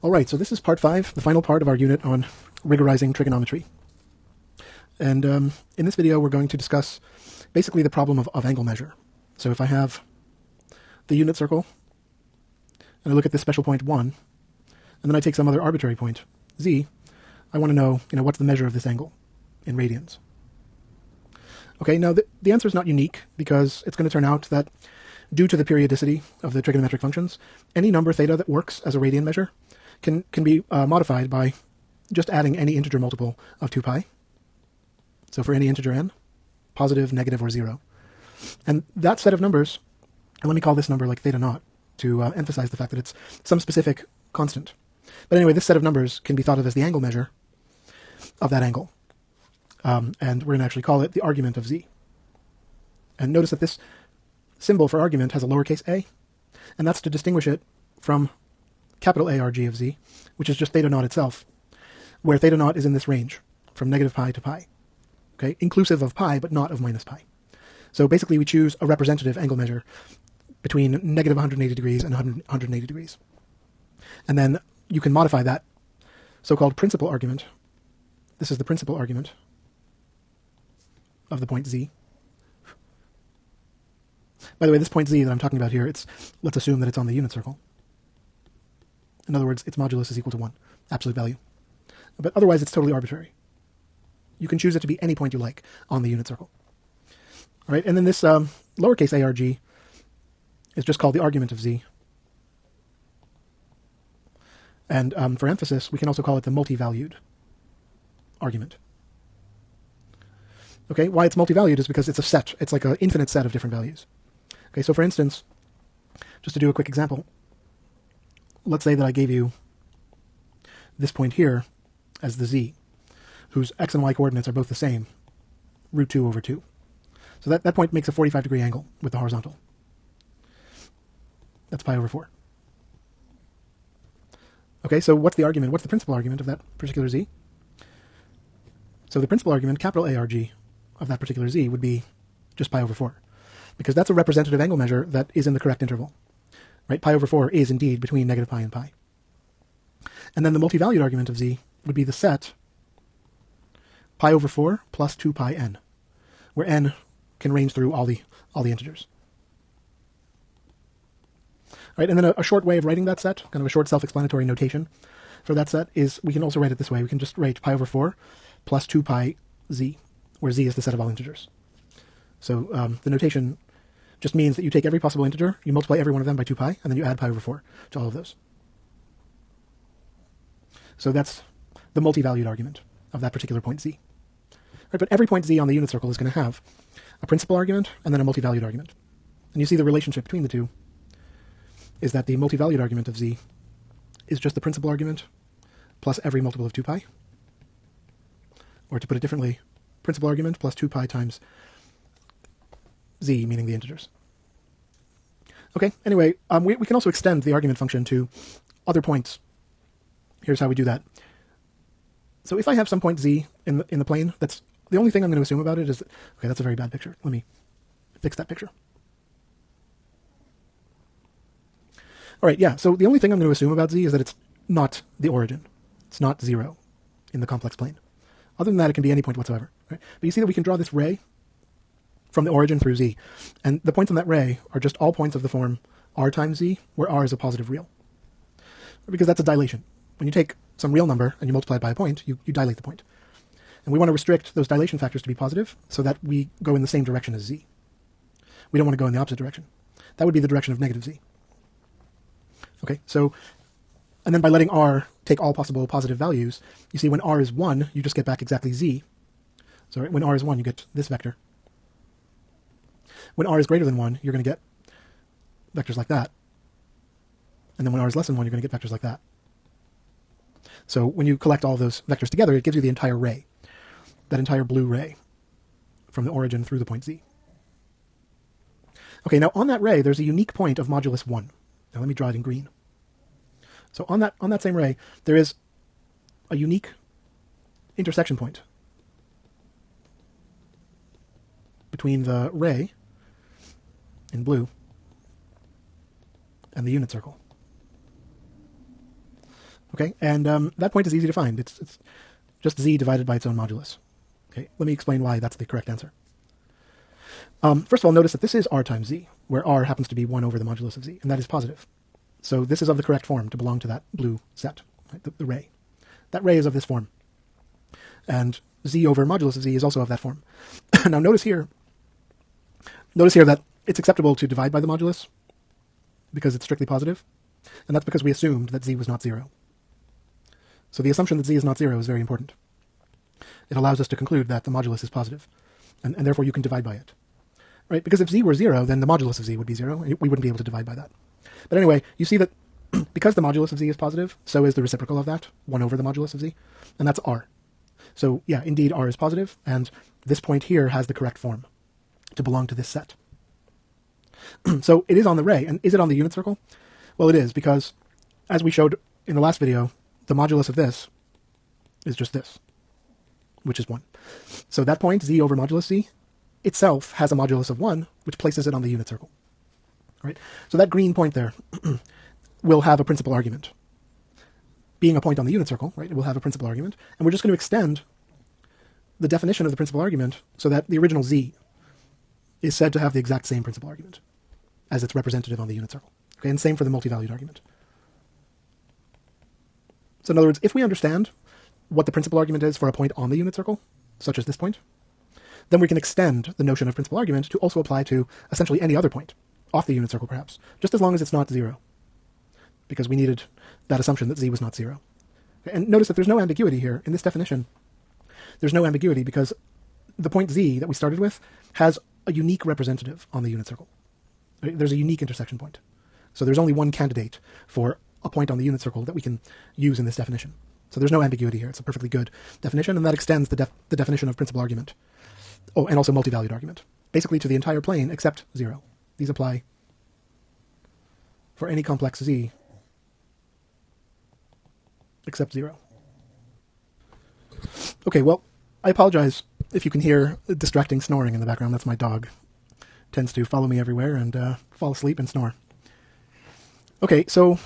All right, so this is part 5, the final part of our unit on rigorizing trigonometry. And in this video, we're going to discuss basically the problem of angle measure. So if I have the unit circle, and I look at this special point 1, and then I take some other arbitrary point, z, I want to know, what's the measure of this angle in radians. Okay, now the answer is not unique, because it's going to turn out that due to the periodicity of the trigonometric functions, any number theta that works as a radian measure can be modified by just adding any integer multiple of 2 pi. So for any integer n, positive, negative, or 0. And that set of numbers, and let me call this number like theta naught to emphasize the fact that it's some specific constant. But anyway, this set of numbers can be thought of as the angle measure of that angle. And we're going to actually call it the argument of z. And notice that this symbol for argument has a lowercase a, and that's to distinguish it from capital ARG of z, which is just theta naught itself, where theta naught is in this range, from negative pi to pi. Okay, inclusive of pi, but not of minus pi. So basically we choose a representative angle measure between negative 180 degrees and 180 degrees. And then you can modify that so-called principal argument. This is the principal argument of the point z. By the way, this point z that I'm talking about here, let's assume that it's on the unit circle. In other words, its modulus is equal to 1, absolute value. But otherwise, it's totally arbitrary. You can choose it to be any point you like on the unit circle. All right, and then this lowercase arg is just called the argument of z. And for emphasis, we can also call it the multivalued argument. Okay, why it's multivalued is because it's a set. It's like an infinite set of different values. Okay, so for instance, just to do a quick example, let's say that I gave you this point here as the z, whose x and y coordinates are both the same, root 2 over 2. So that point makes a 45-degree angle with the horizontal. That's pi over 4. Okay, so what's the argument? What's the principal argument of that particular z? So the principal argument, capital ARG, of that particular z would be just pi over 4, because that's a representative angle measure that is in the correct interval. Right? Pi over 4 is indeed between negative pi and pi. And then the multivalued argument of z would be the set pi over 4 plus 2 pi n, where n can range through all the integers. Right, and then a short way of writing that set, kind of a short self-explanatory notation for that set, is we can also write it this way. We can just write pi over 4 plus 2 pi z, where z is the set of all integers. So the notation just means that you take every possible integer, you multiply every one of them by 2 pi, and then you add pi over 4 to all of those. So that's the multivalued argument of that particular point z. Right, but every point z on the unit circle is going to have a principal argument and then a multivalued argument. And you see the relationship between the two is that the multivalued argument of z is just the principal argument plus every multiple of 2 pi. Or to put it differently, principal argument plus 2 pi times z, meaning the integers. Okay, anyway, we can also extend the argument function to other points. Here's how we do that. So if I have some point z in the plane, that's the only thing I'm going to assume about it is that, okay, that's a very bad picture. Let me fix that picture. All right, yeah, so the only thing I'm going to assume about z is that it's not the origin. It's not 0 in the complex plane. Other than that, it can be any point whatsoever. Right? But you see that we can draw this ray from the origin through z. And the points on that ray are just all points of the form r times z, where r is a positive real. Because that's a dilation. When you take some real number and you multiply it by a point, you dilate the point. And we want to restrict those dilation factors to be positive so that we go in the same direction as z. We don't want to go in the opposite direction. That would be the direction of negative z. Okay, so, and then by letting r take all possible positive values, you see when r is 1, you just get back exactly z. So when r is 1, you get this vector. When r is greater than 1, you're going to get vectors like that. And then when r is less than 1, you're going to get vectors like that. So when you collect all those vectors together, it gives you the entire ray, that entire blue ray from the origin through the point z. Okay, now on that ray, there's a unique point of modulus 1. Now let me draw it in green. So on that same ray, there is a unique intersection point between the ray in blue and the unit circle. Okay, and that point is easy to find. It's just z divided by its own modulus. Okay, let me explain why that's the correct answer. First of all, notice that this is r times z, where r happens to be 1 over the modulus of z, and that is positive. So this is of the correct form to belong to that blue set, right? The ray. That ray is of this form. And z over modulus of z is also of that form. Now notice here that it's acceptable to divide by the modulus because it's strictly positive, and that's because we assumed that z was not 0. So the assumption that z is not 0 is very important. It allows us to conclude that the modulus is positive, and therefore you can divide by it. Right? Because if z were 0, then the modulus of z would be 0, and we wouldn't be able to divide by that. But anyway, you see that because the modulus of z is positive, so is the reciprocal of that, 1 over the modulus of z, and that's r. So yeah, indeed r is positive, and this point here has the correct form to belong to this set. So it is on the ray, and is it on the unit circle? Well, it is, because as we showed in the last video, the modulus of this is just this, which is 1. So that point, z over modulus z, itself has a modulus of 1, which places it on the unit circle. Right? So that green point there will have a principal argument. Being a point on the unit circle, right, it will have a principal argument, and we're just going to extend the definition of the principal argument so that the original z is said to have the exact same principal argument as its representative on the unit circle. Okay, and same for the multivalued argument. So in other words, if we understand what the principal argument is for a point on the unit circle, such as this point, then we can extend the notion of principal argument to also apply to essentially any other point, off the unit circle perhaps, just as long as it's not 0, because we needed that assumption that z was not 0. And notice that there's no ambiguity here. In this definition, there's no ambiguity because the point z that we started with has a unique representative on the unit circle. There's a unique intersection point. So there's only one candidate for a point on the unit circle that we can use in this definition. So there's no ambiguity here. It's a perfectly good definition, and that extends the definition of principal argument. Oh, and also multivalued argument. Basically to the entire plane except 0. These apply for any complex z except 0. Okay, well, I apologize if you can hear distracting snoring in the background. That's my dog. Tends to follow me everywhere and fall asleep and snore. Okay, so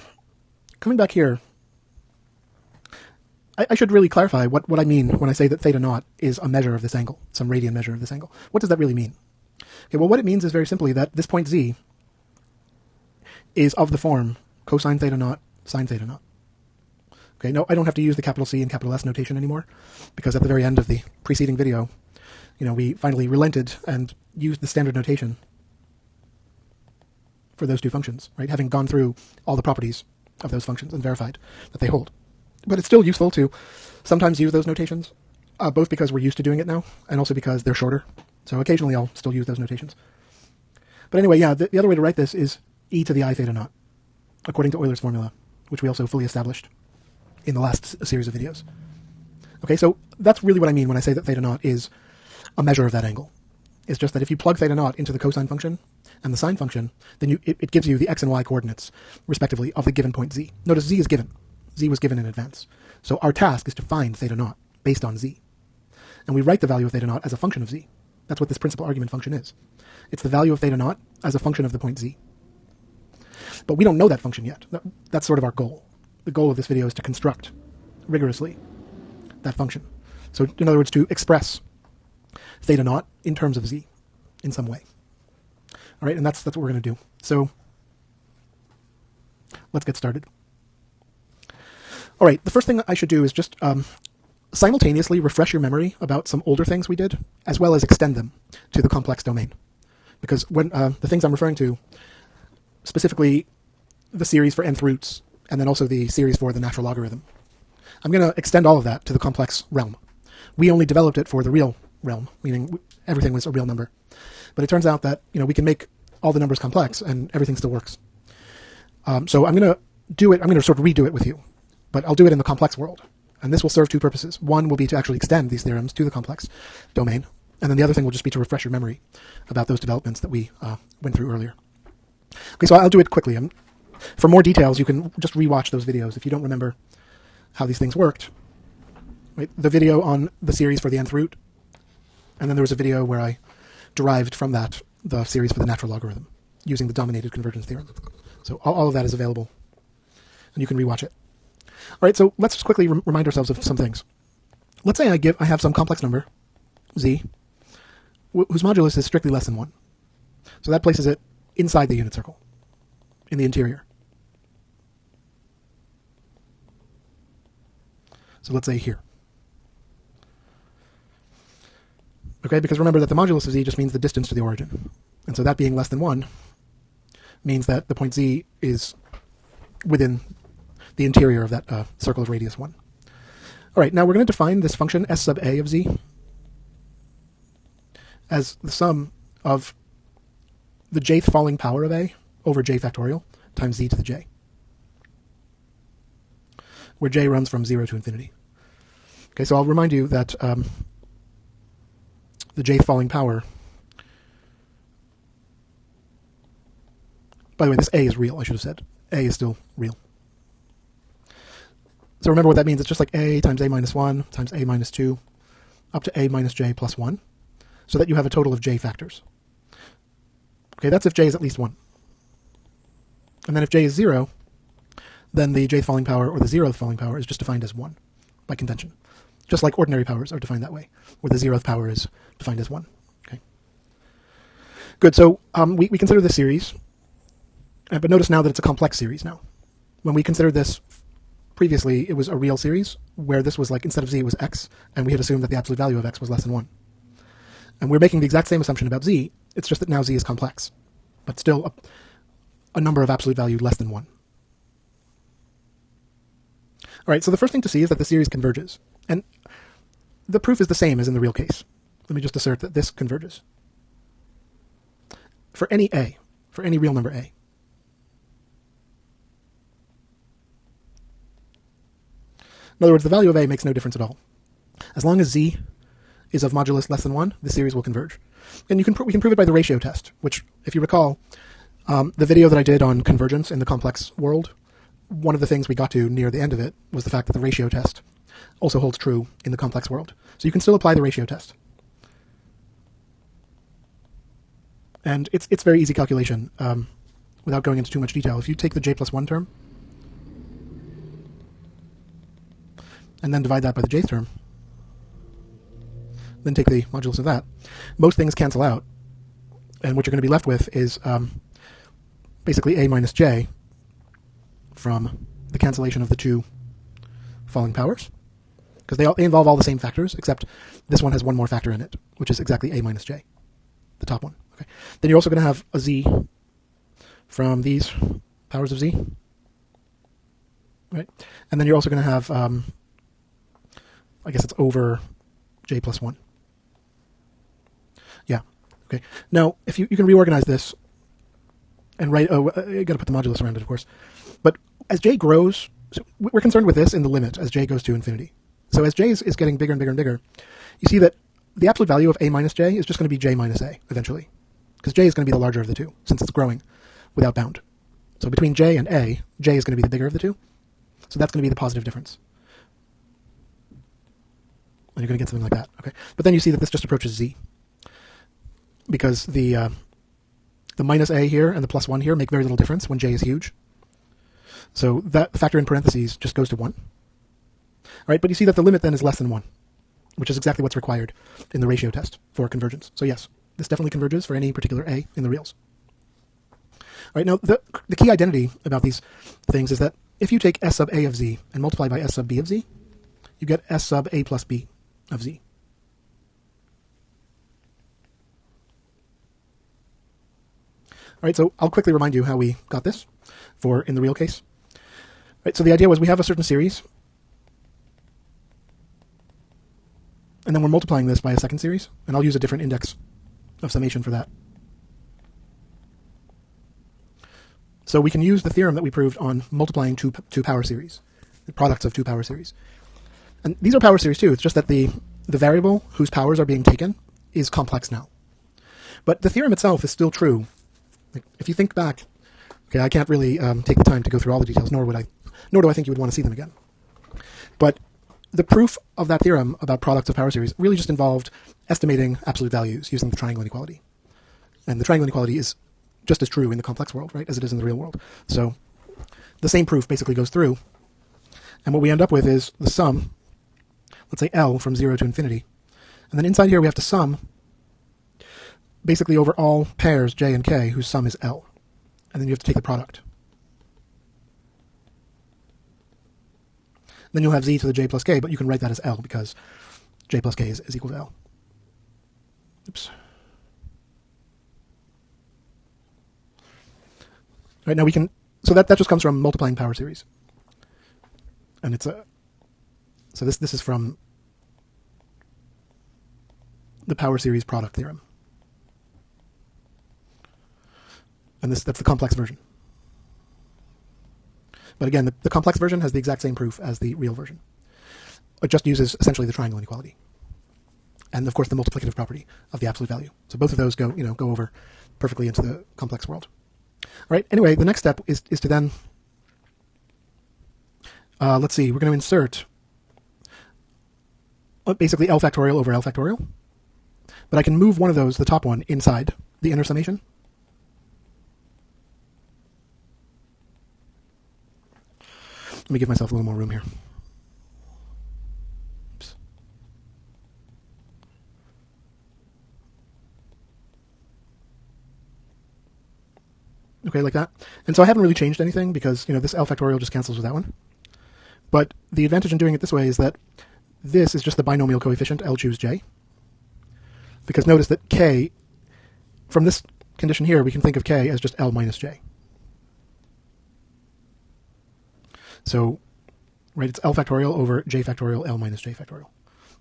coming back here, I should really clarify what I mean when I say that theta naught is a measure of this angle, some radian measure of this angle. What does that really mean? Okay, well, what it means is very simply that this point z is of the form cosine theta naught, sine theta naught. Okay, no, I don't have to use the capital C and capital S notation anymore, because at the very end of the preceding video, we finally relented and used the standard notation for those two functions, right? Having gone through all the properties of those functions and verified that they hold. But it's still useful to sometimes use those notations, both because we're used to doing it now, and also because they're shorter. So occasionally I'll still use those notations. But anyway, yeah, the other way to write this is e to the I theta naught, according to Euler's formula, which we also fully established in the last series of videos. Okay, so that's really what I mean when I say that theta naught is a measure of that angle. It's just that if you plug theta naught into the cosine function and the sine function, then it gives you the x and y coordinates, respectively, of the given point z. Notice z is given. Z was given in advance. So our task is to find theta naught based on z. And we write the value of theta naught as a function of z. That's what this principal argument function is. It's the value of theta naught as a function of the point z. But we don't know that function yet. That's sort of our goal. The goal of this video is to construct rigorously that function. So in other words, to express theta naught in terms of z in some way. All right, and that's what we're going to do. So let's get started. All right, the first thing I should do is just simultaneously refresh your memory about some older things we did, as well as extend them to the complex domain. Because when the things I'm referring to, specifically the series for nth roots, and then also the series for the natural logarithm, I'm going to extend all of that to the complex realm. We only developed it for the real realm, meaning everything was a real number. But it turns out that we can make all the numbers complex, and everything still works. So I'm going to do it. I'm going to sort of redo it with you. But I'll do it in the complex world. And this will serve two purposes. One will be to actually extend these theorems to the complex domain. And then the other thing will just be to refresh your memory about those developments that we went through earlier. Okay, so I'll do it quickly. For more details, you can just rewatch those videos if you don't remember how these things worked. Right? The video on the series for the nth root. And then there was a video where I derived from that the series for the natural logarithm using the dominated convergence theorem. So all of that is available. And you can rewatch it. right, so let's just quickly remind ourselves of some things. Let's say I have some complex number, z, whose modulus is strictly less than 1. So that places it inside the unit circle, in the interior. So let's say here. Okay, because remember that the modulus of z just means the distance to the origin. And so that being less than 1 means that the point z is within the interior of that circle of radius 1. All right, now we're going to define this function s sub a of z as the sum of the jth falling power of a over j factorial times z to the j, where j runs from 0 to infinity. Okay, so I'll remind you that the jth falling power, by the way, this a is real, I should have said. A is still real. So remember what that means. It's just like a times a minus 1 times a minus 2 up to a minus j plus 1, so that you have a total of j factors. Okay, that's if j is at least 1. And then if j is 0, then the jth falling power or the 0th falling power is just defined as 1 by convention. Just like ordinary powers are defined that way, where the 0th power is defined as 1. Okay. Good, so we consider this series, but notice now that it's a complex series now. When we considered this previously, it was a real series, where this was like, instead of z, it was x, and we had assumed that the absolute value of x was less than 1. And we're making the exact same assumption about z, it's just that now z is complex, but still a number of absolute value less than 1. All right, so the first thing to see is that the series converges. And the proof is the same as in the real case. Let me just assert that this converges. For any a, for any real number a. In other words, the value of a makes no difference at all. As long as z is of modulus less than 1, the series will converge. And we can prove it by the ratio test, which, if you recall, the video that I did on convergence in the complex world, one of the things we got to near the end of it was the fact that the ratio test also holds true in the complex world. So you can still apply the ratio test. And it's very easy calculation without going into too much detail. If you take the j plus 1 term and then divide that by the jth term, then take the modulus of that, most things cancel out. And what you're going to be left with is basically a minus j from the cancellation of the two falling powers, because they involve all the same factors, except this one has one more factor in it, which is exactly a minus j, the top one. Okay. Then you're also going to have a z from these powers of z, right? And then you're also going to have, I guess it's over j plus 1. Yeah. Okay. Now, if you can reorganize this and write, you got to put the modulus around it, of course. But as j grows, so we're concerned with this in the limit as j goes to infinity. So as j is getting bigger and bigger and bigger, you see that the absolute value of a minus j is just going to be j minus a eventually, because j is going to be the larger of the two, since it's growing without bound. So between j and a, j is going to be the bigger of the two. So that's going to be the positive difference. And you're going to get something like that. Okay. But then you see that this just approaches z, because the minus a here and the plus 1 here make very little difference when j is huge. So that factor in parentheses just goes to 1. All right, but you see that the limit then is less than 1, which is exactly what's required in the ratio test for convergence. So yes, this definitely converges for any particular a in the reals. All right, now the key identity about these things is that if you take s sub a of z and multiply by s sub b of z, you get s sub a plus b of z. All right, so I'll quickly remind you how we got this for in the real case. All right, so the idea was we have a certain series, and then we're multiplying this by a second series, and I'll use a different index of summation for that. So we can use the theorem that we proved on multiplying two power series, the products of two power series. And these are power series too, it's just that the variable whose powers are being taken is complex now. But the theorem itself is still true. If you think back, okay, I can't really take the time to go through all the details, nor do I think you would want to see them again. But the proof of that theorem about products of power series really just involved estimating absolute values using the triangle inequality. And the triangle inequality is just as true in the complex world, right, as it is in the real world. So the same proof basically goes through, And what we end up with is the sum, let's say L from 0 to infinity. And then inside here we have to sum basically over all pairs j and k whose sum is L. And then you have to take the product. Then you'll have z to the j plus k, but you can write that as L because j plus k is equal to L. Oops. All right, now we can, so that just comes from multiplying power series. And it's a, so this is from the power series product theorem. And that's the complex version. But again, the complex version has the exact same proof as the real version. It just uses essentially the triangle inequality. And of course the multiplicative property of the absolute value. So both of those go over perfectly into the complex world. All right, anyway, the next step is to then, let's see, we're going to insert basically L factorial over L factorial. But I can move one of those, the top one, inside the inner summation. Let me give myself a little more room here. Oops. Okay, like that. And so I haven't really changed anything because, this L factorial just cancels with that one. But the advantage in doing it this way is that this is just the binomial coefficient, L choose j. Because notice that k, from this condition here, we can think of k as just L minus j. So, right, it's L factorial over j factorial, L minus j factorial.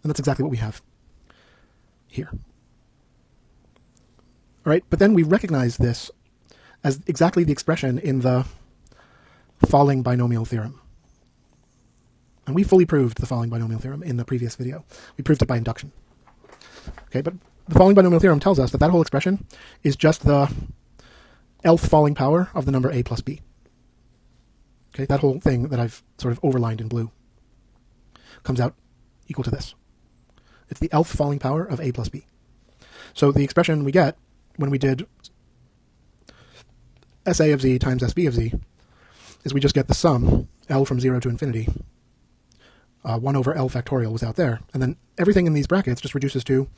And that's exactly what we have here. All right, but then we recognize this as exactly the expression in the falling binomial theorem. And we fully proved the falling binomial theorem in the previous video. We proved it by induction. Okay, but the falling binomial theorem tells us that that whole expression is just the Lth falling power of the number a plus b. Okay, that whole thing that I've sort of overlined in blue comes out equal to this. It's the Lth falling power of a plus b. So the expression we get when we did SA of z times SB of z is we just get the sum, L from 0 to infinity. 1 over L factorial was out there. And then everything in these brackets just reduces to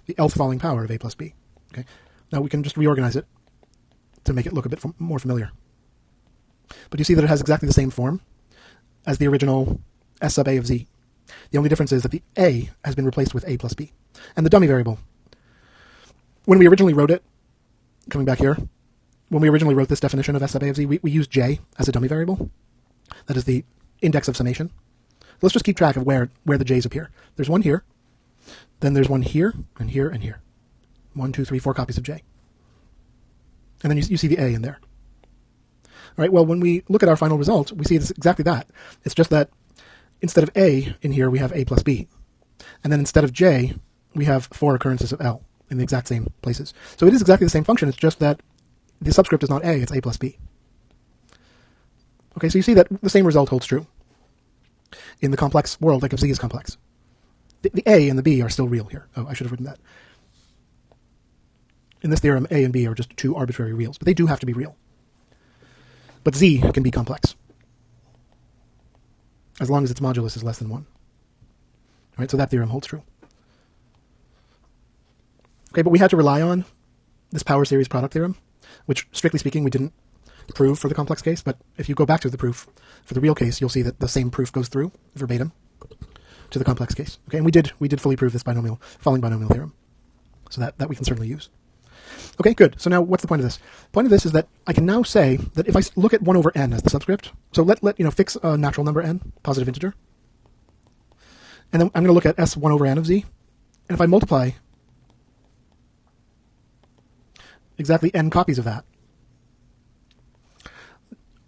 the Lth falling power of a plus b. Okay. Now we can just reorganize it to make it look a bit more familiar. But you see that it has exactly the same form as the original S sub a of z. The only difference is that the a has been replaced with a plus b. And the dummy variable, when we originally wrote it, coming back here, when we originally wrote this definition of S sub a of z, we used j as a dummy variable. That is the index of summation. Let's just keep track of where the j's appear. There's one here, then there's one here, and here, and here. 1, 2, 3, 4 copies of j. And then you see the a in there. All right, well, when we look at our final result, we see it's exactly that. It's just that instead of a in here, we have a plus b. And then instead of j, we have 4 occurrences of L in the exact same places. So it is exactly the same function. It's just that the subscript is not a, it's a plus b. Okay, so you see that the same result holds true in the complex world, like if z is complex. The a and the b are still real here. Oh, I should have written that. In this theorem, a and b are just 2 arbitrary reals, but they do have to be real. But z can be complex, as long as its modulus is less than 1. All right, so that theorem holds true. Okay, but we had to rely on this power series product theorem, which, strictly speaking, we didn't prove for the complex case, but if you go back to the proof for the real case, you'll see that the same proof goes through verbatim to the complex case. Okay, and we did fully prove this falling binomial theorem, so that we can certainly use. Okay, good. So now what's the point of this? The point of this is that I can now say that if I look at 1 over n as the subscript, so let fix a natural number n, positive integer, and then I'm going to look at s 1 over n of z, and if I multiply exactly n copies of that,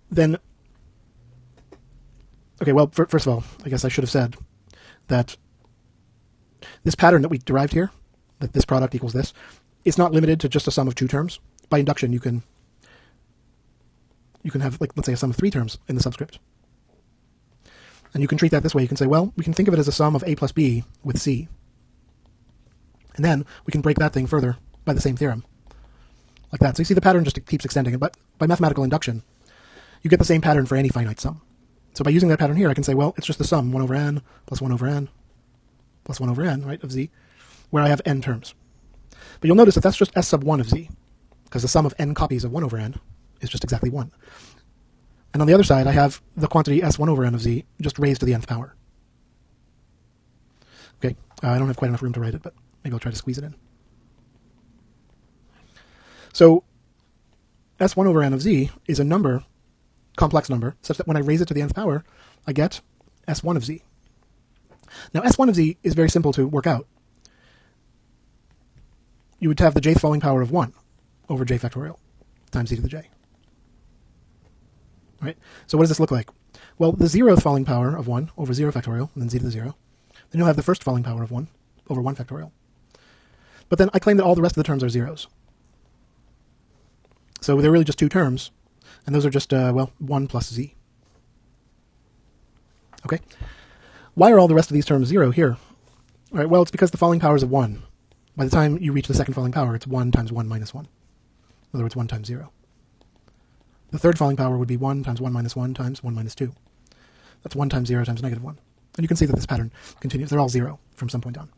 then, okay, well, first of all, I guess I should have said that this pattern that we derived here, that this product equals this, it's not limited to just a sum of 2 terms. By induction, you can have, like, let's say, a sum of 3 terms in the subscript. And you can treat that this way. You can say, well, we can think of it as a sum of a plus b with c. And then we can break that thing further by the same theorem, like that. So you see the pattern just keeps extending. But by mathematical induction, you get the same pattern for any finite sum. So by using that pattern here, I can say, well, it's just the sum 1 over n plus 1 over n plus 1 over n, right, of z, where I have n terms. But you'll notice that that's just s sub 1 of z, because the sum of n copies of 1 over n is just exactly 1. And on the other side, I have the quantity s1 over n of z just raised to the nth power. Okay, I don't have quite enough room to write it, but maybe I'll try to squeeze it in. So s1 over n of z is a number, complex number, such that when I raise it to the nth power, I get s1 of z. Now, s1 of z is very simple to work out. You would have the jth falling power of 1 over j factorial times z to the j. Right? So what does this look like? Well, the 0th falling power of 1 over 0 factorial, and then z to the 0. Then you'll have the first falling power of 1 over 1 factorial. But then I claim that all the rest of the terms are zeros. So they're really just two terms, and those are just, well, 1 plus z. Okay? Why are all the rest of these terms 0 here? All right, well, it's because the falling powers of 1. By the time you reach the second falling power, it's 1 times 1 minus 1. In other words, 1 times 0. The third falling power would be 1 times 1 minus 1 times 1 minus 2. That's 1 times 0 times negative 1. And you can see that this pattern continues. They're all 0 from some point on.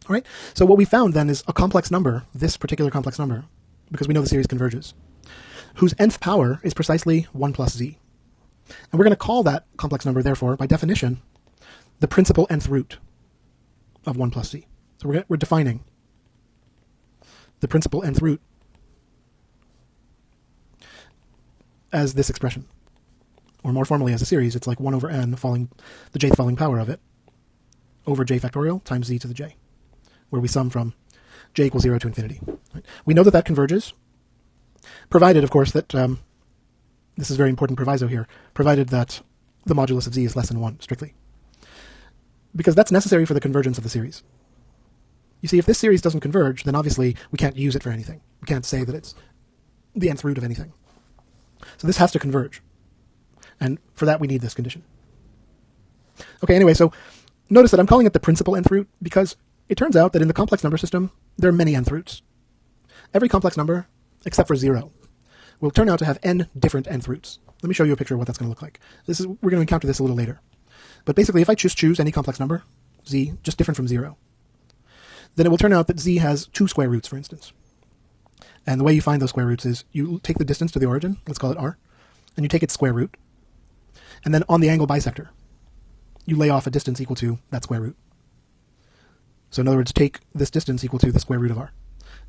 All right? So what we found then is a complex number, this particular complex number, because we know the series converges, whose nth power is precisely 1 plus z. And we're going to call that complex number, therefore, by definition, the principal nth root of 1 plus z. So we're defining the principal nth root as this expression. Or more formally as a series, it's like 1 over n falling, the jth falling power of it, over j factorial times z to the j, where we sum from j equals 0 to infinity. Right? We know that that converges, provided, of course, that, this is very important proviso here, provided that the modulus of z is less than 1, strictly. Because that's necessary for the convergence of the series. You see, if this series doesn't converge, then obviously we can't use it for anything. We can't say that it's the nth root of anything. So this has to converge. And for that, we need this condition. Okay, anyway, so notice that I'm calling it the principal nth root because it turns out that in the complex number system, there are many nth roots. Every complex number, except for 0, will turn out to have n different nth roots. Let me show you a picture of what that's going to look like. We're going to encounter this a little later. But basically, if I just choose any complex number, z, just different from 0, then it will turn out that z has 2 square roots, for instance. And the way you find those square roots is you take the distance to the origin, let's call it r, and you take its square root, and then on the angle bisector, you lay off a distance equal to that square root. So in other words, take this distance equal to the square root of r.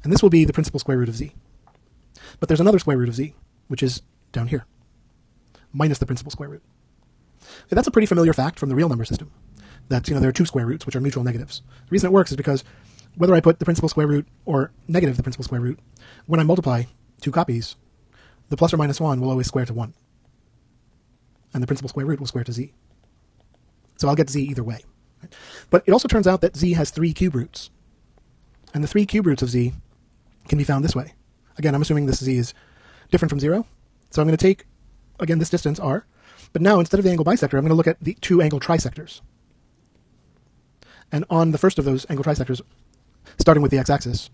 And this will be the principal square root of z. But there's another square root of z, which is down here, minus the principal square root. Okay, that's a pretty familiar fact from the real number system, that there are 2 square roots, which are mutual negatives. The reason it works is because whether I put the principal square root or negative the principal square root, when I multiply 2 copies, the plus or minus 1 will always square to 1. And the principal square root will square to z. So I'll get z either way. Right? But it also turns out that z has 3 cube roots. And the 3 cube roots of z can be found this way. Again, I'm assuming this z is different from 0. So I'm going to take, again, this distance, r. But now, instead of the angle bisector, I'm going to look at the 2 angle trisectors. And on the first of those angle trisectors, starting with the x-axis,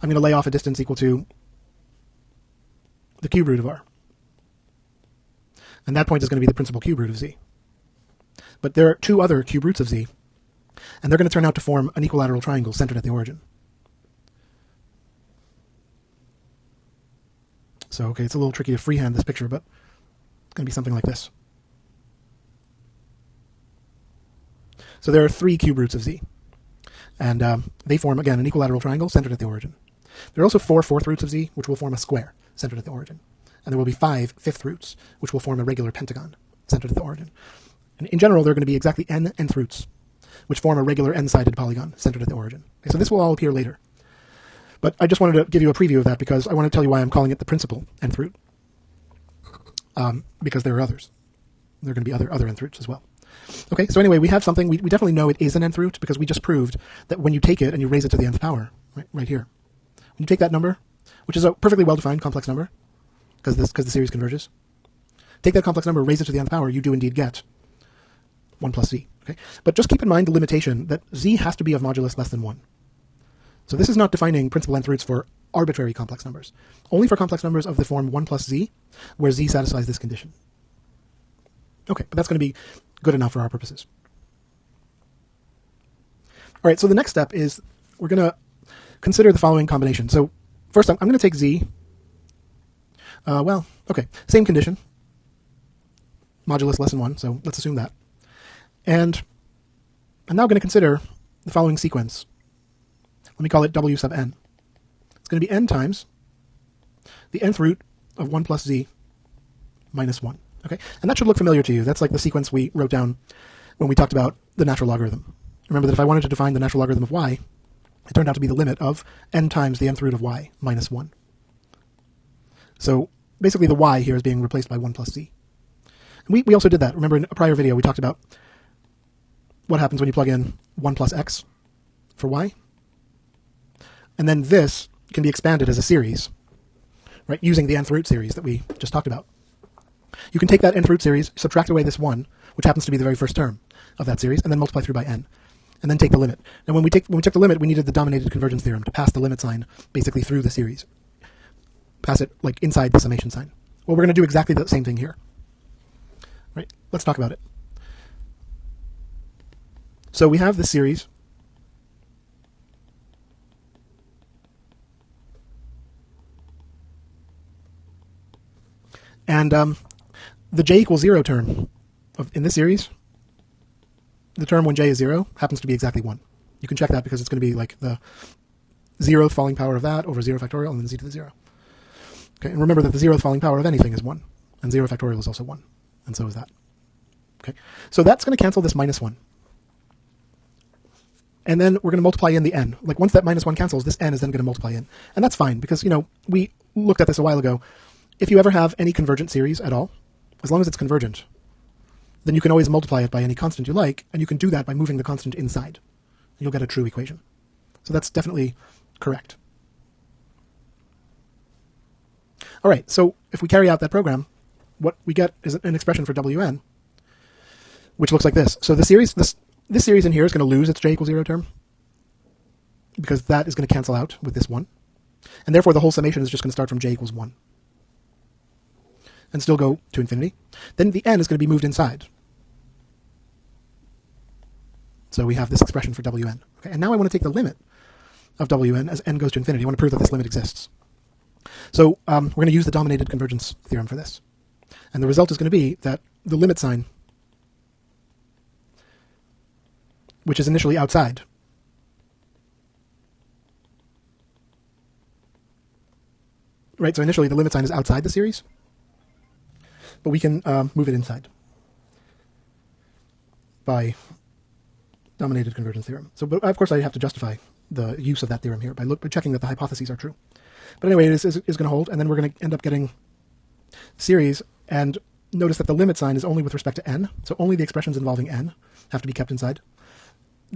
I'm going to lay off a distance equal to the cube root of r. And that point is going to be the principal cube root of z. But there are 2 other cube roots of z, and they're going to turn out to form an equilateral triangle centered at the origin. So, okay, it's a little tricky to freehand this picture, but it's going to be something like this. So there are 3 cube roots of z, and they form, again, an equilateral triangle centered at the origin. There are also 4 fourth roots of z, which will form a square centered at the origin. And there will be 5 fifth roots, which will form a regular pentagon centered at the origin. And in general, there are going to be exactly n nth roots, which form a regular n-sided polygon centered at the origin. Okay, so this will all appear later. But I just wanted to give you a preview of that because I want to tell you why I'm calling it the principal nth root. Because there are others. There are going to be other nth roots as well. Okay, so anyway, we have something, we definitely know it is an nth root because we just proved that when you take it and you raise it to the nth power, right here, when you take that number, which is a perfectly well-defined complex number, because the series converges, take that complex number, raise it to the nth power, you do indeed get 1 plus z. Okay? But just keep in mind the limitation that z has to be of modulus less than 1. So this is not defining principal nth roots for arbitrary complex numbers, only for complex numbers of the form 1 plus z, where z satisfies this condition. Okay, but that's going to be good enough for our purposes. All right, so the next step is we're going to consider the following combination. So first I'm going to take z. Okay, same condition. Modulus less than 1, so let's assume that. And I'm now going to consider the following sequence. Let me call it w sub n. It's going to be n times the nth root of 1 plus z minus 1. Okay, and that should look familiar to you. That's like the sequence we wrote down when we talked about the natural logarithm. Remember that if I wanted to define the natural logarithm of y, it turned out to be the limit of n times the nth root of y minus 1. So basically the y here is being replaced by 1 plus z. And we also did that. Remember in a prior video we talked about what happens when you plug in 1 plus x for y. And then this can be expanded as a series, right, using the nth root series that we just talked about. You can take that nth root series, subtract away this 1, which happens to be the very first term of that series, and then multiply through by n, and then take the limit. And when we took the limit, we needed the dominated convergence theorem to pass the limit sign basically through the series. Pass it like inside the summation sign. Well, we're going to do exactly the same thing here. Right? Let's talk about it. So we have this series. And the j equals 0 term in this series, the term when j is 0 happens to be exactly 1. You can check that because it's going to be like the 0th falling power of that over 0 factorial and then z to the 0. Okay, and remember that the 0th falling power of anything is 1, and 0 factorial is also 1, and so is that. Okay, so that's going to cancel this minus 1. And then we're going to multiply in the n. Like once that minus 1 cancels, this n is then going to multiply in. And that's fine because, you know, we looked at this a while ago. If you ever have any convergent series at all, as long as it's convergent, then you can always multiply it by any constant you like, and you can do that by moving the constant inside. You'll get a true equation. So that's definitely correct. All right, so if we carry out that program, what we get is an expression for Wn, which looks like this. So the series, this series in here is going to lose its j equals 0 term, because that is going to cancel out with this 1. And therefore the whole summation is just going to start from j equals 1. And still go to infinity. Then the n is going to be moved inside. So we have this expression for Wn. Okay, and now I want to take the limit of Wn as n goes to infinity. I want to prove that this limit exists. So we're going to use the dominated convergence theorem for this. And the result is going to be that the limit sign, which is initially outside, right? So initially the limit sign is outside the series, but we can move it inside by dominated convergence theorem. So, but of course, I have to justify the use of that theorem here by checking that the hypotheses are true. But anyway, it is going to hold, and then we're going to end up getting series. And notice that the limit sign is only with respect to n, so only the expressions involving n have to be kept inside.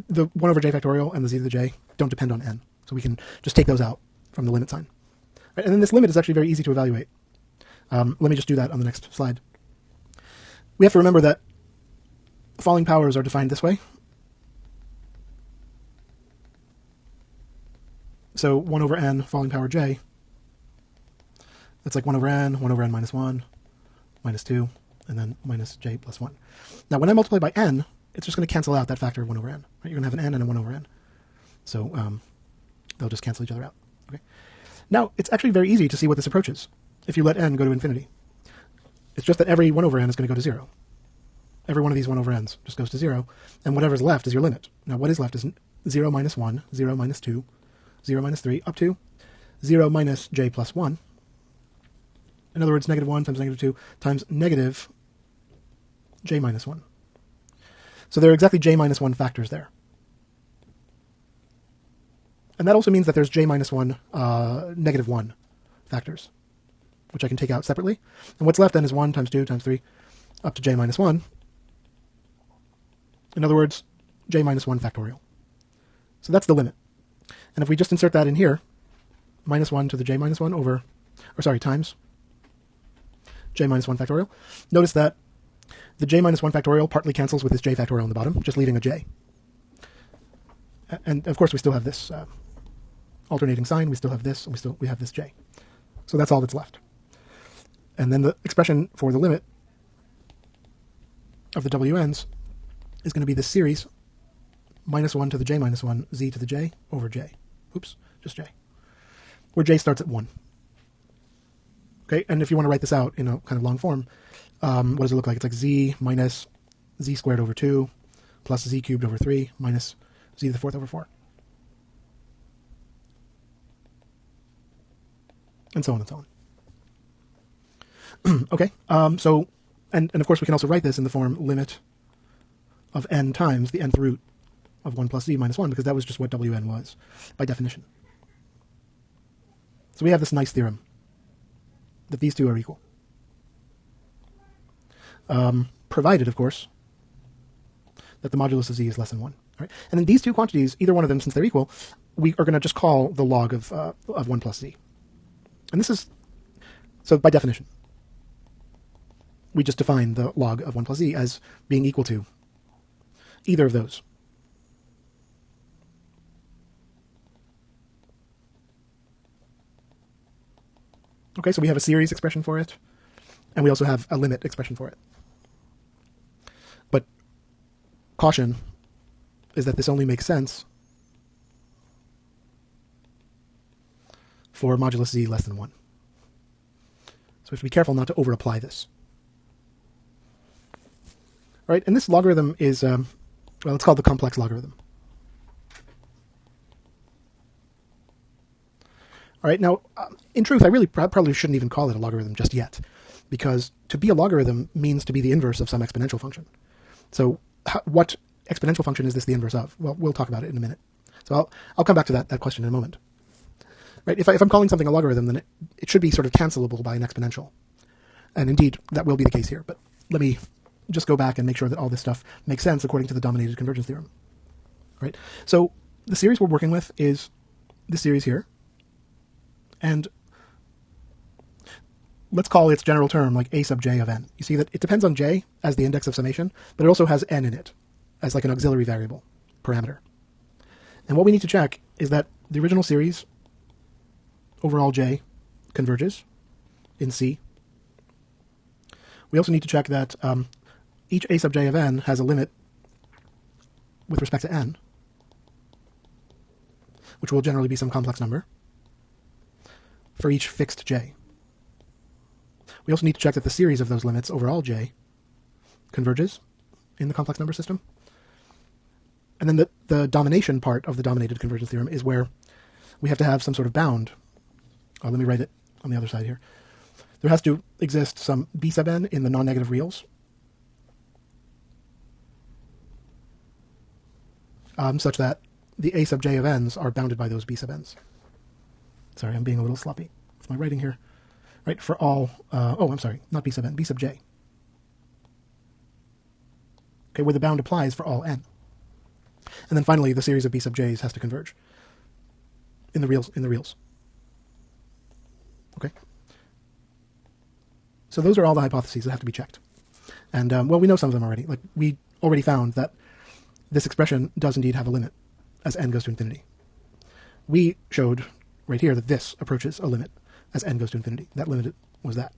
The 1 over j factorial and the z to the j don't depend on n, so we can just take those out from the limit sign. Right, and then this limit is actually very easy to evaluate. Let me just do that on the next slide. We have to remember that falling powers are defined this way. So 1 over n falling power j, that's like 1 over n minus 1, minus 2, and then minus j plus 1. Now when I multiply by n, it's just going to cancel out that factor of 1 over n. Right? You're going to have an n and a 1 over n. So they'll just cancel each other out. Okay. Now, it's actually very easy to see what this approaches if you let n go to infinity. It's just that every 1 over n is going to go to 0. Every one of these 1 over n's just goes to 0, and whatever's left is your limit. Now, what is left is 0 minus 1, 0 minus 2, 0 minus 3, up to 0 minus j plus 1. In other words, negative 1 times negative 2 times negative j minus 1. So there are exactly j minus 1 factors there. And that also means that there's j minus 1, negative 1 factors, which I can take out separately. And what's left then is 1 times 2 times 3 up to j minus 1. In other words, j minus 1 factorial. So that's the limit. And if we just insert that in here, minus 1 to the j minus 1 over, or sorry, times j minus 1 factorial, notice that the j minus 1 factorial partly cancels with this j factorial on the bottom, just leaving a j. And of course we still have this alternating sign, we still have this, and we have this j. So that's all that's left. And then the expression for the limit of the WNs is going to be this series minus 1 to the j minus 1, z to the j over j. Oops, just j. Where j starts at 1. Okay, and if you want to write this out in a kind of long form, what does it look like? It's like z minus z squared over 2 plus z cubed over 3 minus z to the fourth over 4. And so on and so on. Okay, so, and of course we can also write this in the form limit of n times the nth root of 1 plus z minus 1, because that was just what Wn was by definition. So we have this nice theorem that these two are equal. Provided, of course, that the modulus of z is less than 1. Right? And then these two quantities, either one of them, since they're equal, we are going to just call the log of 1 plus z. And this is, so by definition, we just define the log of 1 plus z as being equal to either of those. Okay, so we have a series expression for it, and we also have a limit expression for it. But caution is that this only makes sense for modulus z less than 1. So we have to be careful not to over-apply this. All right, and this logarithm is, well, it's called the complex logarithm. All right, now, in truth, I really probably shouldn't even call it a logarithm just yet, because to be a logarithm means to be the inverse of some exponential function. So what exponential function is this the inverse of? Well, we'll talk about it in a minute. So I'll come back to that question in a moment. Right? If I'm calling something a logarithm, then it should be sort of cancelable by an exponential. And indeed, that will be the case here. But let me just go back and make sure that all this stuff makes sense according to the dominated convergence theorem. Right? So the series we're working with is this series here. And let's call its general term like a sub j of n. You see that it depends on j as the index of summation, but it also has n in it as like an auxiliary variable parameter. And what we need to check is that the original series over all j converges in C. We also need to check that each a sub j of n has a limit with respect to n, which will generally be some complex number, for each fixed j. We also need to check that the series of those limits over all j converges in the complex number system. And then the domination part of the dominated convergence theorem is where we have to have some sort of bound. Let me write it on the other side here. There has to exist some b sub n in the non-negative reals, such that the a sub j of n's are bounded by those b sub n's. Sorry, I'm being a little sloppy with my writing here. Right, for all, I'm sorry, not b sub n, b sub j. Okay, where the bound applies for all n. And then finally, the series of b sub j's has to converge in the reals. Okay. So those are all the hypotheses that have to be checked. And, well, we know some of them already. Like, we already found that this expression does indeed have a limit as n goes to infinity. We showed right here that this approaches a limit as n goes to infinity. That limit was that.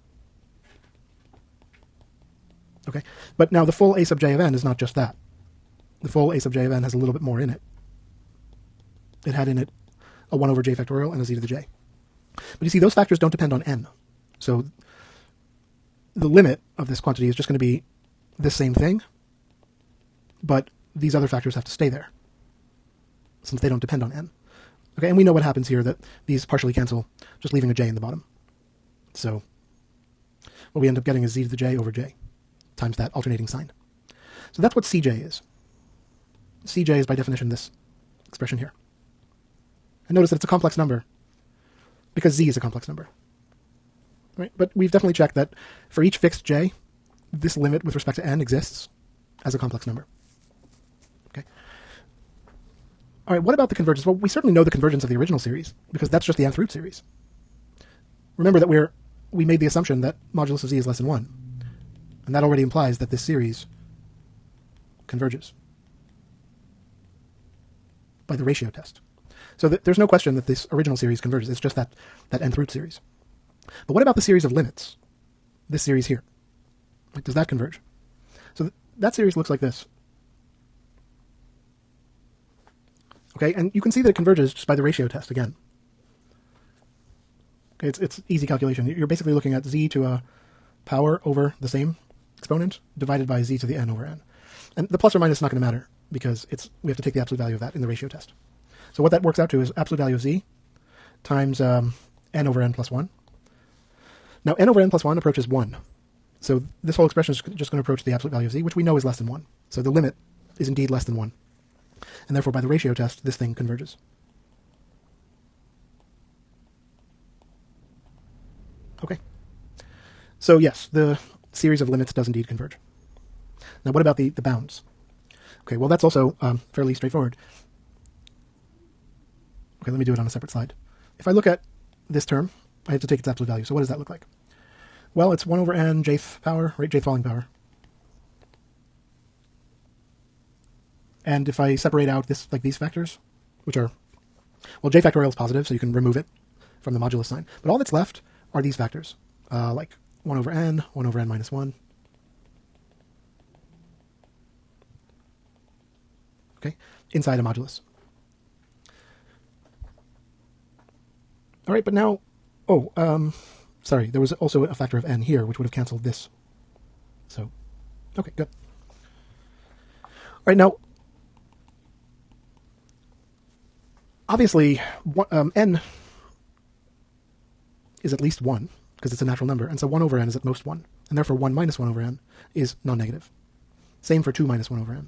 Okay, but now the full a sub j of n is not just that. The full a sub j of n has a little bit more in it. It had in it a 1 over j factorial and a z to the j. But you see, those factors don't depend on n. So the limit of this quantity is just going to be this same thing, but these other factors have to stay there, since they don't depend on n. Okay, and we know what happens here, that these partially cancel, just leaving a j in the bottom. So what we end up getting is z to the j over j, times that alternating sign. So that's what Cj is. Cj is by definition this expression here. And notice that it's a complex number, because z is a complex number. Right? But we've definitely checked that for each fixed j, this limit with respect to n exists as a complex number. Okay. All right, what about the convergence? Well, we certainly know the convergence of the original series, because that's just the nth root series. Remember that we made the assumption that modulus of z is less than 1, and that already implies that this series converges by the ratio test. So there's no question that this original series converges. It's just that nth root series. But what about the series of limits? This series here. Like, does that converge? So that series looks like this. Okay, and you can see that it converges just by the ratio test again. Okay, it's easy calculation. You're basically looking at z to a power over the same exponent divided by z to the n over n. And the plus or minus is not going to matter because we have to take the absolute value of that in the ratio test. So what that works out to is absolute value of z times n over n plus 1. Now n over n plus 1 approaches 1. So this whole expression is just going to approach the absolute value of z, which we know is less than 1. So the limit is indeed less than 1. And therefore, by the ratio test, this thing converges. Okay. So yes, the series of limits does indeed converge. Now what about the bounds? Okay, well that's also fairly straightforward. Okay, let me do it on a separate slide. If I look at this term, I have to take its absolute value. So what does that look like? Well, it's 1 over n jth power, right, jth falling power. And if I separate out this, like these factors, which are, well, j factorial is positive, so you can remove it from the modulus sign. But all that's left are these factors, like 1 over n minus 1. Okay, inside a modulus. All right, but now, sorry, there was also a factor of n here, which would have canceled this. So, okay, good. All right, now, obviously, n is at least 1, because it's a natural number, and so 1 over n is at most 1, and therefore 1 minus 1 over n is non-negative. Same for 2 minus 1 over n,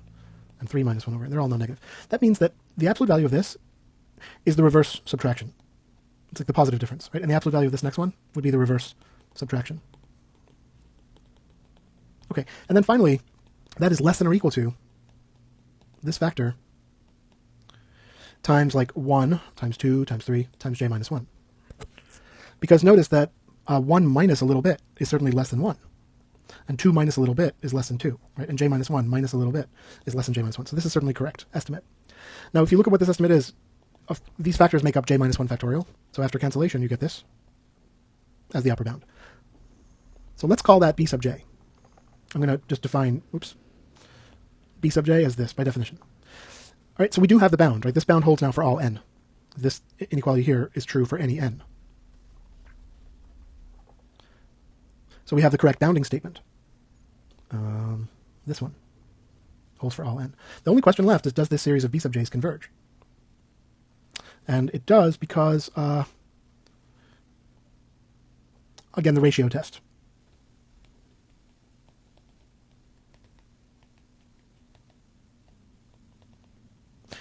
and 3 minus 1 over n, they're all non-negative. That means that the absolute value of this is the reverse subtraction. It's like the positive difference, right? And the absolute value of this next one would be the reverse subtraction. Okay, and then finally, that is less than or equal to this factor times like 1, times 2, times 3, times j minus 1. Because notice that 1 minus a little bit is certainly less than 1. And 2 minus a little bit is less than 2, right? And j minus 1 minus a little bit is less than j minus 1. So this is certainly correct estimate. Now, if you look at what this estimate is, these factors make up j minus 1 factorial. So after cancellation, you get this as the upper bound. So let's call that b sub j. I'm going to just define, b sub j as this by definition. All right, so we do have the bound, right? This bound holds now for all n. This inequality here is true for any n. So we have the correct bounding statement. This one holds for all n. The only question left is, does this series of b sub j's converge? And it does because, again, the ratio test.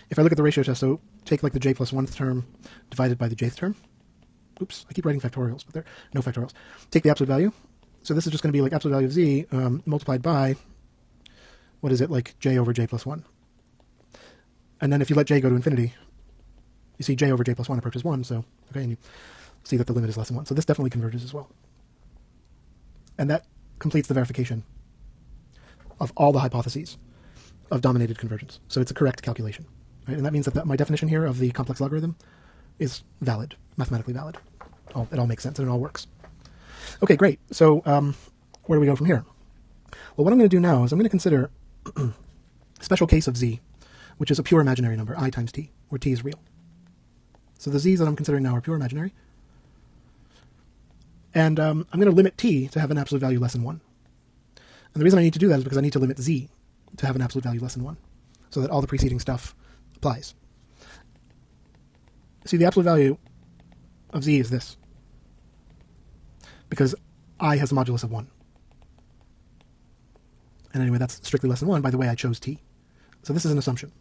If I look at the ratio test, so take like the j plus 1th term divided by the jth term. Oops, I keep writing factorials, but there are no factorials. Take the absolute value. So this is just going to be like absolute value of z multiplied by, what is it, like j over j plus 1. And then if you let j go to infinity, you see j over j plus 1 approaches 1, so, okay, and you see that the limit is less than 1. So this definitely converges as well. And that completes the verification of all the hypotheses of dominated convergence. So it's a correct calculation. Right? And that means that my definition here of the complex logarithm is valid, mathematically valid. It all makes sense and it all works. Okay, great. So where do we go from here? Well, what I'm going to do now is I'm going to consider a special case of z, which is a pure imaginary number, I times t, where t is real. So the z's that I'm considering now are pure imaginary. And I'm going to limit t to have an absolute value less than 1. And the reason I need to do that is because I need to limit z to have an absolute value less than 1, so that all the preceding stuff applies. See, the absolute value of z is this, because I has a modulus of 1. And anyway, that's strictly less than 1 by the way I chose t. So this is an assumption.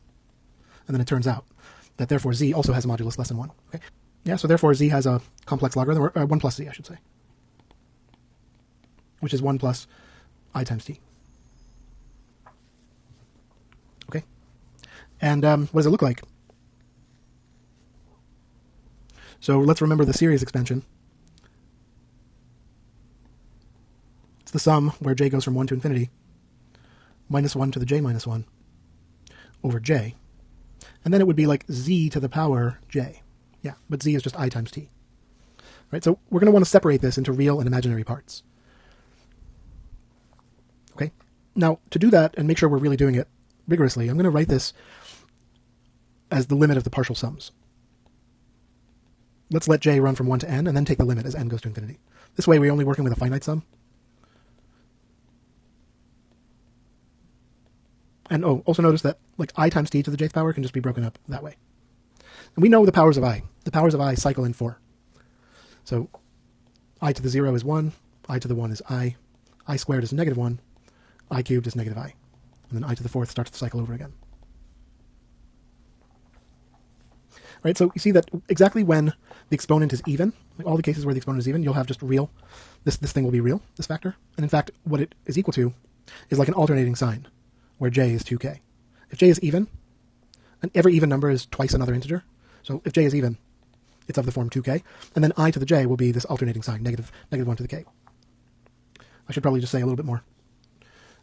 And then it turns out that therefore z also has a modulus less than 1. Okay? Yeah, so therefore z has a complex logarithm, or 1 plus z, I should say, which is 1 plus I times t. Okay? And what does it look like? So let's remember the series expansion. It's the sum where j goes from 1 to infinity, minus 1 to the j minus 1 over j. And then it would be like z to the power j. Yeah, but z is just I times t. Right, so we're going to want to separate this into real and imaginary parts. Okay? Now, to do that and make sure we're really doing it rigorously, I'm going to write this as the limit of the partial sums. Let's let j run from 1 to n, and then take the limit as n goes to infinity. This way, we're only working with a finite sum. And also notice that like I times t to the jth power can just be broken up that way. And we know the powers of I. The powers of I cycle in 4. So I to the 0 is 1, I to the 1 is I squared is negative 1, I cubed is negative I. And then I to the 4th starts the cycle over again. Right, so you see that exactly when the exponent is even, like all the cases where the exponent is even, you'll have just real, this thing will be real, this factor. And in fact, what it is equal to is like an alternating sign, where j is 2k. If j is even, and every even number is twice another integer, so if j is even, it's of the form 2k, and then I to the j will be this alternating sign, negative 1 to the k. I should probably just say a little bit more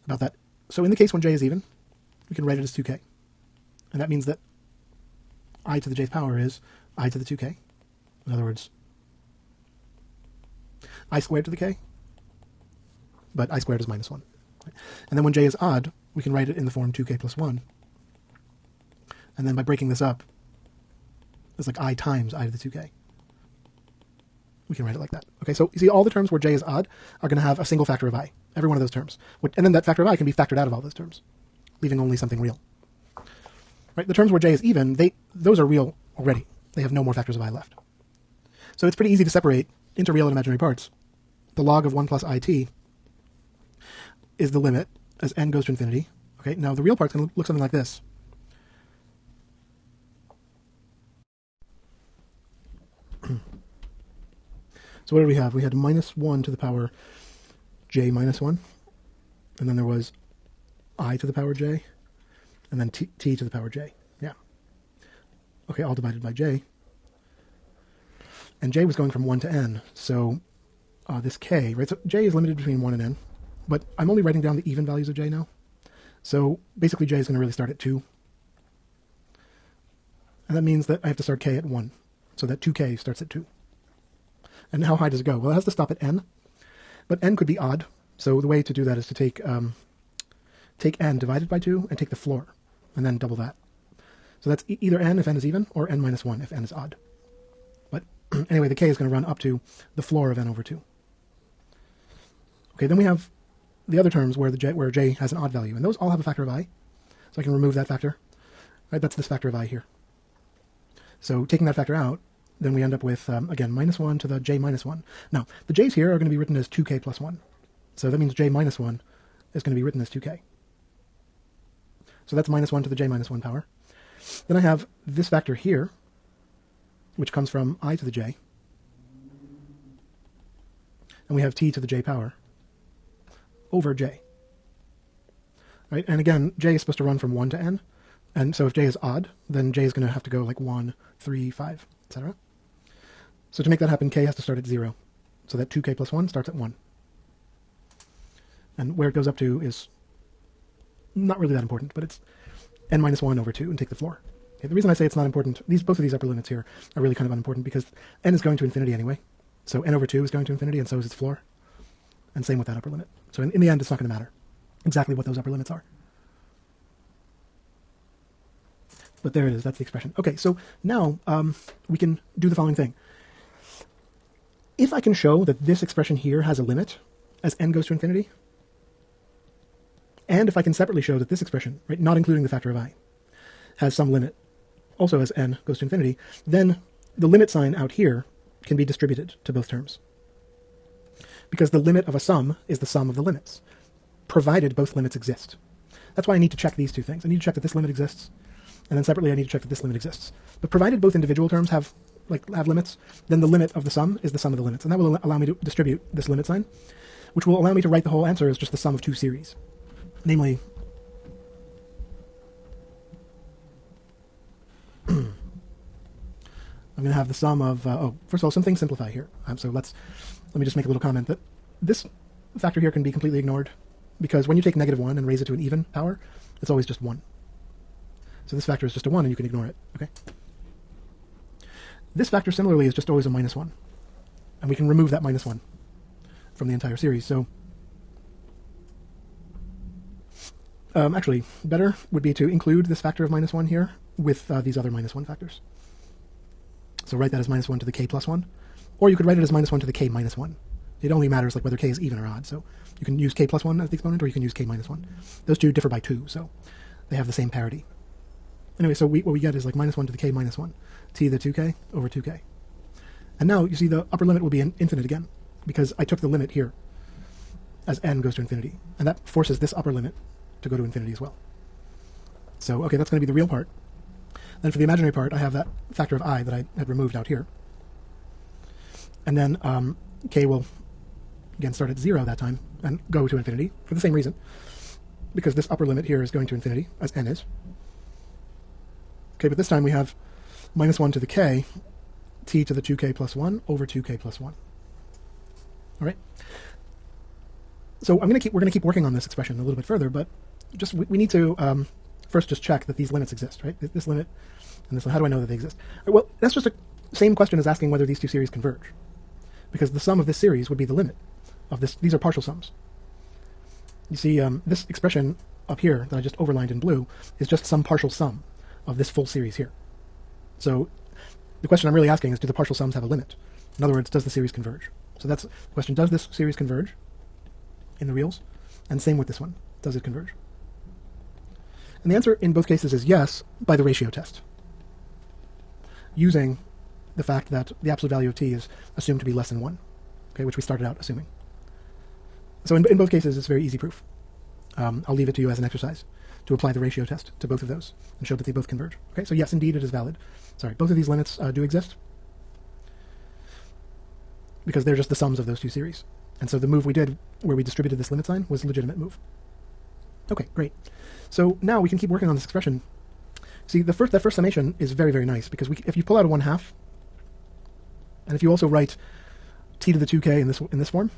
about that. So in the case when j is even, we can write it as 2k. And that means that I to the jth power is I to the 2k. In other words, I squared to the k, but I squared is minus 1. And then when j is odd, we can write it in the form 2k plus 1. And then by breaking this up, it's like I times I to the 2k. We can write it like that. Okay, so you see all the terms where j is odd are going to have a single factor of I, every one of those terms. And then that factor of I can be factored out of all those terms, leaving only something real. Right? The terms where j is even, those are real already. They have no more factors of I left. So it's pretty easy to separate into real and imaginary parts. The log of 1 plus it is the limit as n goes to infinity. Okay, now the real part's going to look something like this. So what did we have? We had minus 1 to the power j minus 1, and then there was I to the power j, and then t to the power j. Yeah. Okay, all divided by j. And j was going from 1 to n, so this k, right? So j is limited between 1 and n, but I'm only writing down the even values of j now. So basically j is going to really start at 2. And that means that I have to start k at 1, so that 2k starts at 2. And how high does it go? Well, it has to stop at n, but n could be odd. So the way to do that is to take n divided by 2 and take the floor, and then double that. So that's either n if n is even, or n minus 1 if n is odd. But anyway, the k is going to run up to the floor of n over 2. Okay, then we have the other terms where j has an odd value, and those all have a factor of I. So I can remove that factor. Right, that's this factor of I here. So taking that factor out, then we end up with, again, minus 1 to the j minus 1. Now, the j's here are going to be written as 2k plus 1. So that means j minus 1 is going to be written as 2k. So that's minus 1 to the j minus 1 power. Then I have this factor here, which comes from I to the j. And we have t to the j power over j. Right? And again, j is supposed to run from 1 to n. And so if j is odd, then j is going to have to go like 1, 3, 5, etc. So to make that happen, k has to start at 0. So that 2k plus 1 starts at 1. And where it goes up to is not really that important, but it's n minus 1 over 2 and take the floor. Okay, the reason I say it's not important, both of these upper limits here are really kind of unimportant because n is going to infinity anyway. So n over 2 is going to infinity, and so is its floor. And same with that upper limit. So in the end, it's not going to matter exactly what those upper limits are. But there it is, that's the expression. Okay, so now we can do the following thing. If I can show that this expression here has a limit as n goes to infinity, and if I can separately show that this expression, right, not including the factor of I, has some limit also as n goes to infinity, then the limit sign out here can be distributed to both terms. Because the limit of a sum is the sum of the limits, provided both limits exist. That's why I need to check these two things. I need to check that this limit exists, and then separately I need to check that this limit exists. But provided both individual terms have limits, then the limit of the sum is the sum of the limits, and that will allow me to distribute this limit sign, which will allow me to write the whole answer as just the sum of two series. Namely, I'm going to have the sum of, first of all, some things simplify here. So let me just make a little comment that this factor here can be completely ignored, because when you take negative 1 and raise it to an even power, it's always just 1. So this factor is just a 1, and you can ignore it. Okay. This factor similarly is just always a minus 1, and we can remove that minus 1 from the entire series. So Actually, better would be to include this factor of minus 1 here with these other minus 1 factors. So write that as minus 1 to the k plus 1. Or you could write it as minus 1 to the k minus 1. It only matters like whether k is even or odd. So you can use k plus 1 as the exponent, or you can use k minus 1. Those two differ by 2, so they have the same parity. Anyway, so what we get is like minus 1 to the k minus 1, t to the 2k over 2k. And now you see the upper limit will be infinite again, because I took the limit here as n goes to infinity. And that forces this upper limit to go to infinity as well. So, okay, that's going to be the real part. Then for the imaginary part, I have that factor of I that I had removed out here. And then k will, again, start at 0 that time and go to infinity for the same reason, because this upper limit here is going to infinity, as n is. Okay, but this time we have minus 1 to the k, t to the 2k plus 1 over 2k plus 1. All right? So we're going to keep working on this expression a little bit further, but just we need to first just check that these limits exist, right? This limit and this one, how do I know that they exist? Well, that's just the same question as asking whether these two series converge, because the sum of this series would be the limit of this. These are partial sums. You see, this expression up here that I just overlined in blue is just some partial sum of this full series here. So the question I'm really asking is, do the partial sums have a limit? In other words, does the series converge? So that's the question. Does this series converge in the reals? And same with this one. Does it converge? And the answer in both cases is yes, by the ratio test, using the fact that the absolute value of t is assumed to be less than 1, okay, which we started out assuming. So in both cases, it's very easy proof. I'll leave it to you as an exercise to apply the ratio test to both of those and show that they both converge. Okay, so yes, indeed, it is valid. Sorry, both of these limits do exist because they're just the sums of those two series. And so the move we did where we distributed this limit sign was a legitimate move. Okay, great. So now we can keep working on this expression. See, that first summation is very, very nice, because if you pull out a 1/2, and if you also write t to the 2k in this form,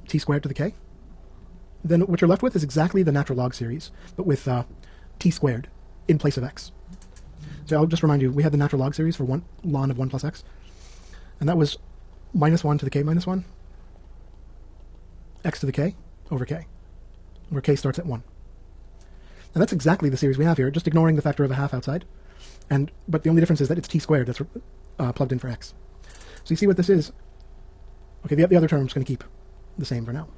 t squared to the k, then what you're left with is exactly the natural log series, but with t squared in place of x. So I'll just remind you, we had the natural log series for ln of 1 plus x, and that was minus 1 to the k minus 1, x to the k over k, where k starts at 1. And that's exactly the series we have here, just ignoring the factor of a half outside. But the only difference is that it's t squared that's plugged in for x. So you see what this is. Okay, the other term's going to keep the same for now.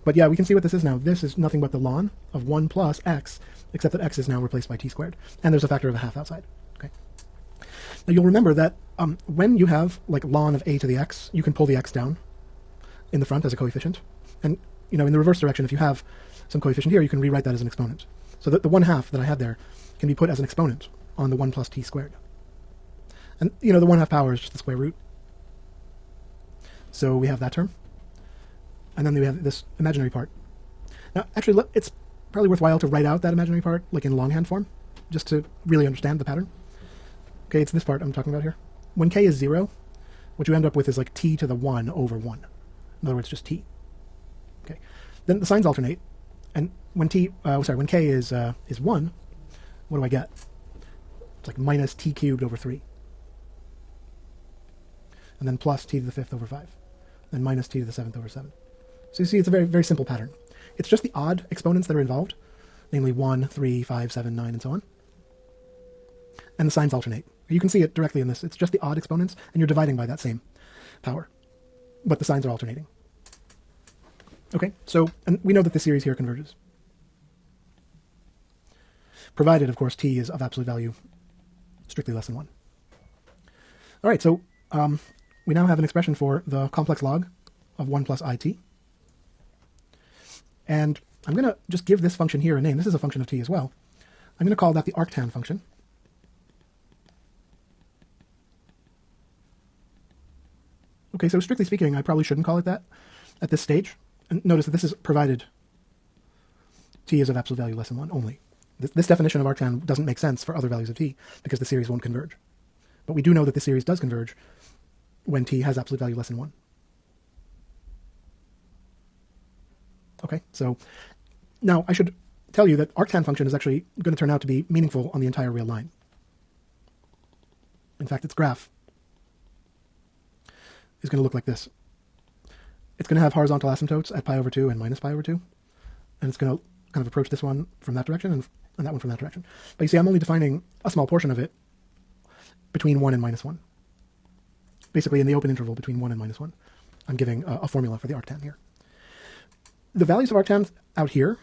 But yeah, we can see what this is now. This is nothing but the ln of 1 plus x, except that x is now replaced by t squared. And there's a factor of a half outside. Okay. Now you'll remember that when you have like ln of a to the x, you can pull the x down in the front as a coefficient. And in the reverse direction, if you have some coefficient here, you can rewrite that as an exponent. So that the 1/2 that I had there can be put as an exponent on the 1 plus t squared. And the 1/2 power is just the square root. So we have that term. And then we have this imaginary part. Now, actually, it's probably worthwhile to write out that imaginary part like in longhand form, just to really understand the pattern. Okay, it's this part I'm talking about here. When k is 0, what you end up with is like t to the 1 over 1. In other words, just t. Okay. Then the signs alternate, and when when k is 1, what do I get? It's like minus t cubed over 3, and then plus t to the 5th over 5, then minus t to the 7th over 7. So you see, it's a very, very simple pattern. It's just the odd exponents that are involved, namely 1, 3, 5, 7, 9, and so on. And the signs alternate. You can see it directly in this. It's just the odd exponents, and you're dividing by that same power. But the signs are alternating. Okay, so, and we know that the series here converges. Provided, of course, t is of absolute value strictly less than 1. All right, so we now have an expression for the complex log of 1 plus it. And I'm going to just give this function here a name. This is a function of t as well. I'm going to call that the Arctan function. Okay, so strictly speaking, I probably shouldn't call it that at this stage. And notice that this is provided t is of absolute value less than 1 only. This definition of Arctan doesn't make sense for other values of t because the series won't converge. But we do know that the series does converge when t has absolute value less than 1. Okay, so now I should tell you that Arctan function is actually going to turn out to be meaningful on the entire real line. In fact, its graph is going to look like this. it's going to have horizontal asymptotes at pi over 2 and minus pi over 2. And it's going to kind of approach this one from that direction and that one from that direction. But you see, I'm only defining a small portion of it between 1 and minus 1. Basically, in the open interval between 1 and minus 1, I'm giving a formula for the arctan here. The values of arctan out here,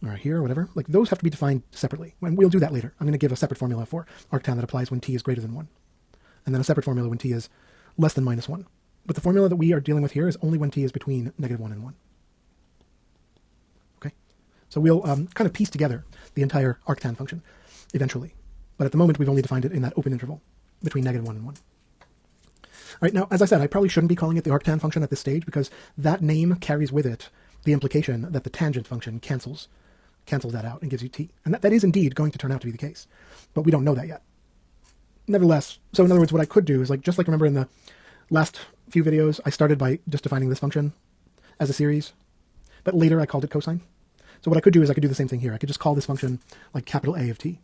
or here, or whatever, like those have to be defined separately. And we'll do that later. I'm going to give a separate formula for arctan that applies when t is greater than 1. And then a separate formula when t is less than minus 1. But the formula that we are dealing with here is only when t is between negative 1 and 1. Okay? So we'll kind of piece together the entire arctan function eventually. But at the moment, we've only defined it in that open interval between negative 1 and 1. All right, now, as I said, I probably shouldn't be calling it the arctan function at this stage because that name carries with it the implication that the tangent function cancels that out and gives you t. And that is indeed going to turn out to be the case. But we don't know that yet. Nevertheless, so in other words, what I could do is, just like remember in the last few videos, I started by just defining this function as a series, but later I called it cosine. So what I could do is I could do the same thing here. I could just call this function like capital A of t.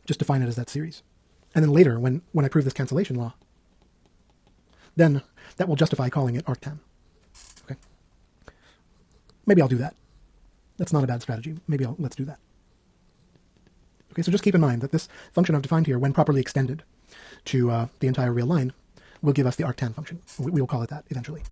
Just define it as that series. And then later, when I prove this cancellation law, then that will justify calling it arctan. Okay. Maybe I'll do that. That's not a bad strategy. Maybe let's do that. Okay, so just keep in mind that this function I've defined here, when properly extended to the entire real line, will give us the arctan function. We will call it that eventually.